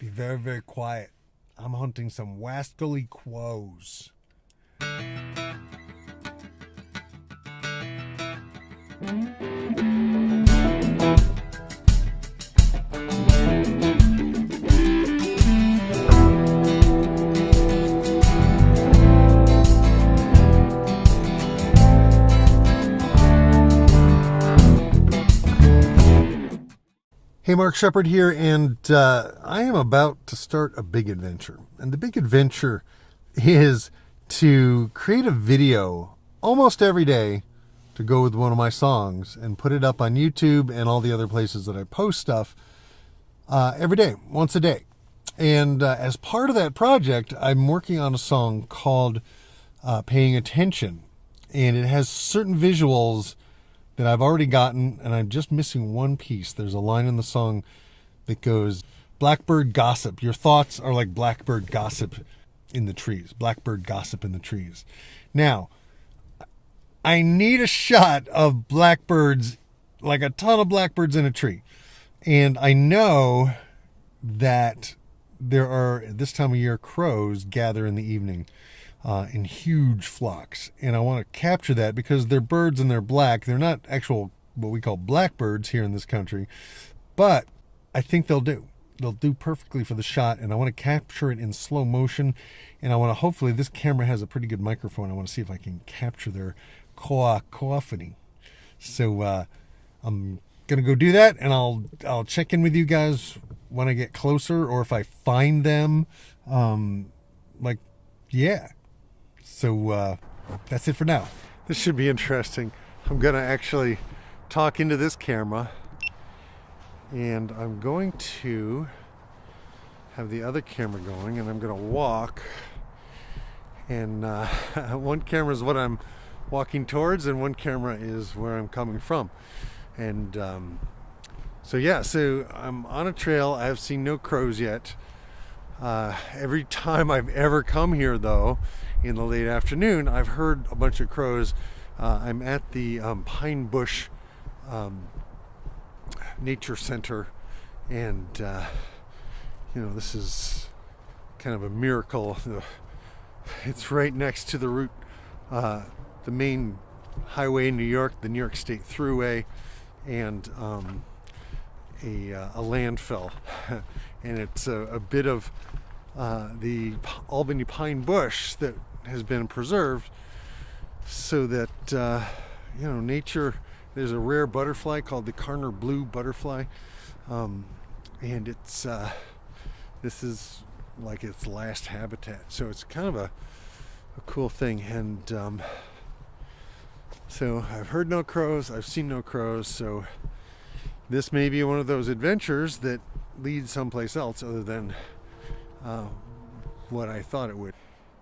Be very, very quiet. I'm hunting some wascally quos. Hey, Mark Shepard here, and I am about to start a big adventure. And the big adventure is to create a video almost every day to go with one of my songs and put it up on YouTube and all the other places that I post stuff every day, once a day. And as part of that project, I'm working on a song called Paying Attention. And it has certain visuals that I've already gotten, and I'm just missing one piece. There's a line in the song that goes, "Blackbird gossip. Your thoughts are like blackbird gossip in the trees." Blackbird gossip in the trees. Now, I need a shot of blackbirds, like a ton of blackbirds in a tree. And I know that there are, at this time of year, crows gather in the evening in huge flocks. And I want to capture that because they're birds and they're black. They're not actual, what we call blackbirds here in this country. But I think they'll do. They'll do perfectly for the shot. And I want to capture it in slow motion. And I want to, hopefully, this camera has a pretty good microphone. I want to see if I can capture their cacophony. So I'm going to go do that. And I'll check in with you guys when I get closer, or if I find them. Yeah. So that's it for now. This should be interesting. I'm going to actually talk into this camera, and I'm going to have the other camera going, and I'm going to walk. And one camera is what I'm walking towards, and one camera is where I'm coming from. And so I'm on a trail. I have seen no crows yet. Every time I've ever come here, though, in the late afternoon, I've heard a bunch of crows. I'm at the Pine Bush Nature Center, and this is kind of a miracle. It's right next to the route, the main highway in New York, the New York State Thruway, and a landfill. And it's a bit of the Albany Pine Bush that has been preserved, so that nature. There's a rare butterfly called the Karner blue butterfly, and it's this is like its last habitat. So it's kind of a cool thing. And so I've heard no crows, I've seen no crows. So this may be one of those adventures that leads someplace else other than what I thought it would.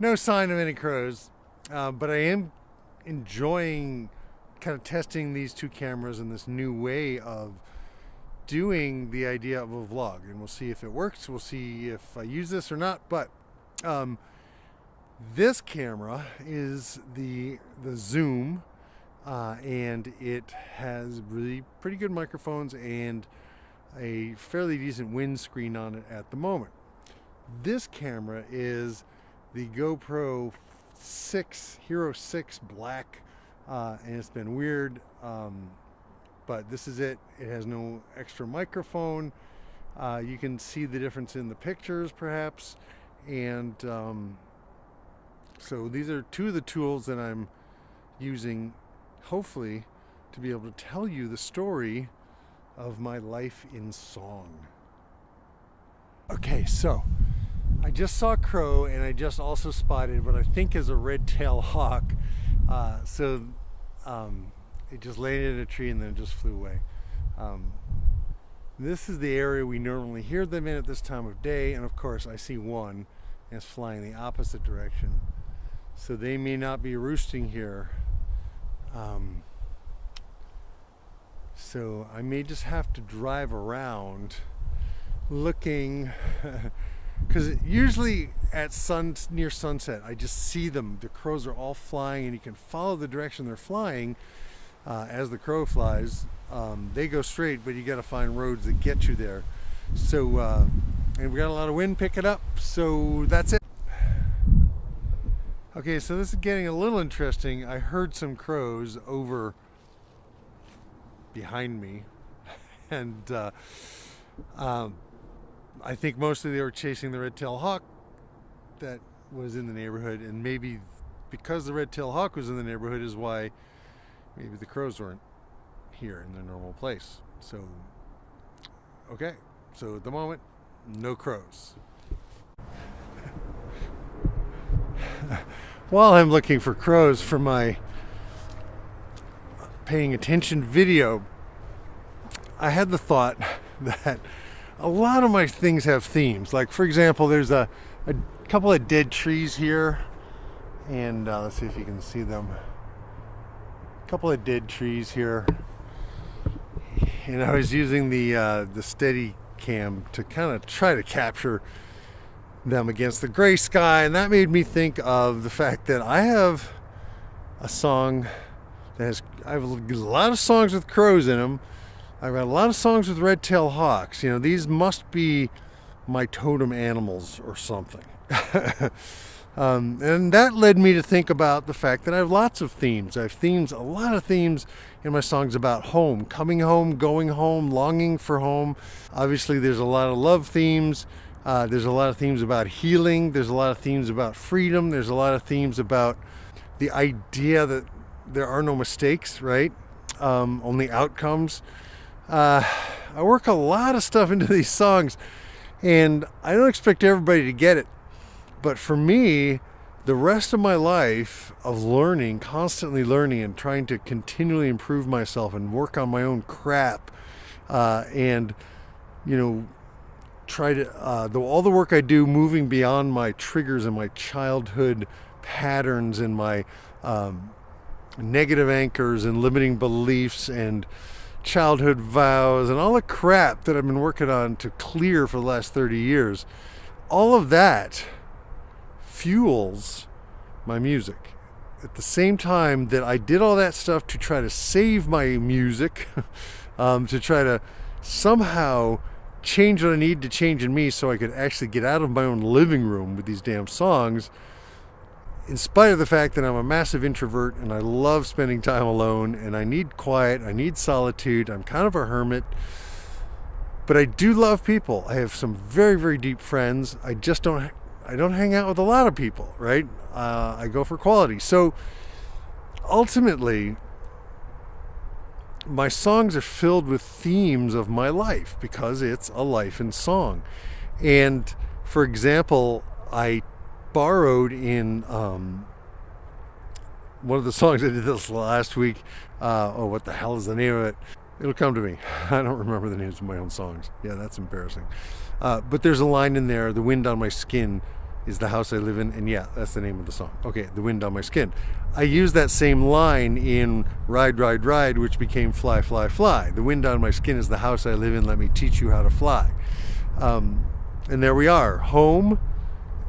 No sign of any crows, but I am enjoying kind of testing these two cameras and this new way of doing the idea of a vlog. And we'll see if it works. We'll see if I use this or not. But this camera is the Zoom, and it has really pretty good microphones and a fairly decent windscreen on it at the moment. This camera is the GoPro 6 Hero 6 Black, and it's been weird, but this is it. It has no extra microphone. You can see the difference in the pictures, perhaps, and so these are two of the tools that I'm using, hopefully, to be able to tell you the story of my life in song. Okay, so I just saw a crow, and I just also spotted what I think is a red-tailed hawk. It just landed in a tree and then it just flew away. This is the area we normally hear them in at this time of day, and of course I see one, and it's flying the opposite direction. So they may not be roosting here. So I may just have to drive around looking, because usually at near sunset I just see them. The crows are all flying, and you can follow the direction they're flying. As the crow flies, they go straight, but you got to find roads that get you there. So and we got a lot of wind picking up, so that's it. Okay, so this is getting a little interesting. I heard some crows over behind me, and I think mostly they were chasing the red-tailed hawk that was in the neighborhood, and maybe because the red-tailed hawk was in the neighborhood is why maybe the crows weren't here in their normal place. So, okay, so at the moment, no crows. While I'm looking for crows for my paying attention video, I had the thought that a lot of my things have themes. Like, for example, there's a couple of dead trees here, and let's see if you can see them. A couple of dead trees here, and I was using the steady cam to kind of try to capture them against the gray sky, and that made me think of the fact that I have a song that has, I have a lot of songs with crows in them. I've got a lot of songs with red-tailed hawks. You know, these must be my totem animals or something. And that led me to think about the fact that I have lots of themes. I have themes, a lot of themes in my songs about home, coming home, going home, longing for home. Obviously, there's a lot of love themes. There's a lot of themes about healing. There's a lot of themes about freedom. There's a lot of themes about the idea that there are no mistakes, right? Only outcomes. I work a lot of stuff into these songs, and I don't expect everybody to get it. But for me, the rest of my life of learning, constantly learning and trying to continually improve myself and work on my own crap, and, you know, try to, all the work I do moving beyond my triggers and my childhood patterns and my negative anchors and limiting beliefs and childhood vows and all the crap that I've been working on to clear for the last 30 years, all of that fuels my music. At the same time that I did all that stuff to try to save my music, to try to somehow change what I need to change in me so I could actually get out of my own living room with these damn songs, in spite of the fact that I'm a massive introvert and I love spending time alone and I need quiet, I need solitude, I'm kind of a hermit, but I do love people. I have some very, very deep friends. I don't hang out with a lot of people, right? I go for quality. So ultimately, my songs are filled with themes of my life because it's a life in song. And for example, I borrowed in one of the songs I did this last week. What the hell is the name of it? It'll come to me. I don't remember the names of my own songs. Yeah, that's embarrassing. But there's a line in there, "The wind on my skin is the house I live in," and yeah, that's the name of the song. Okay, "The wind on my skin." I used that same line in "Ride, Ride, Ride," which became "Fly, Fly, Fly." "The wind on my skin is the house I live in, let me teach you how to fly." And there we are, home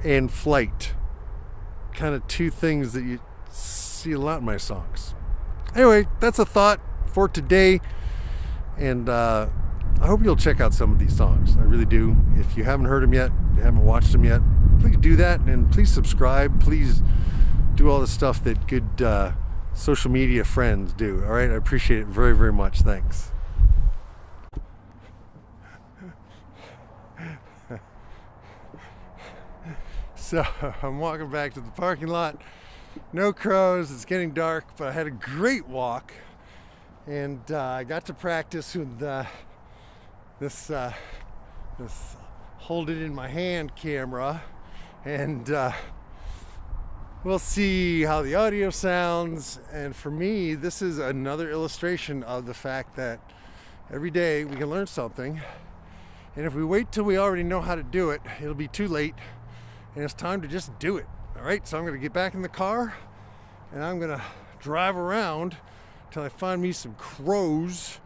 and flight. Kind of two things that you see a lot in my songs. Anyway, that's a thought for today, and I hope you'll check out some of these songs. I really do. If you haven't heard them yet, you haven't watched them yet, please do that, and please subscribe. Please do all the stuff that good social media friends do. All right, I appreciate it very, very much. Thanks. So I'm walking back to the parking lot. No crows. It's getting dark, but I had a great walk, and I got to practice with this hold it in my hand camera, and we'll see how the audio sounds. And for me, this is another illustration of the fact that every day we can learn something, and if we wait till we already know how to do it, it'll be too late, and it's time to just do it. All right, so I'm gonna get back in the car and I'm gonna drive around till I find me some crows,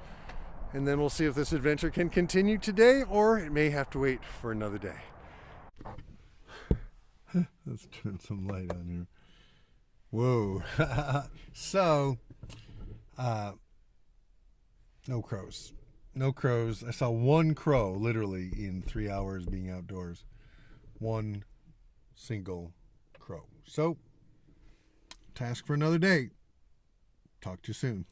and then we'll see if this adventure can continue today, or it may have to wait for another day. Let's turn some light on here. Whoa. So, no crows. No crows. I saw one crow literally in 3 hours being outdoors. One single crow. So, task for another day. Talk to you soon.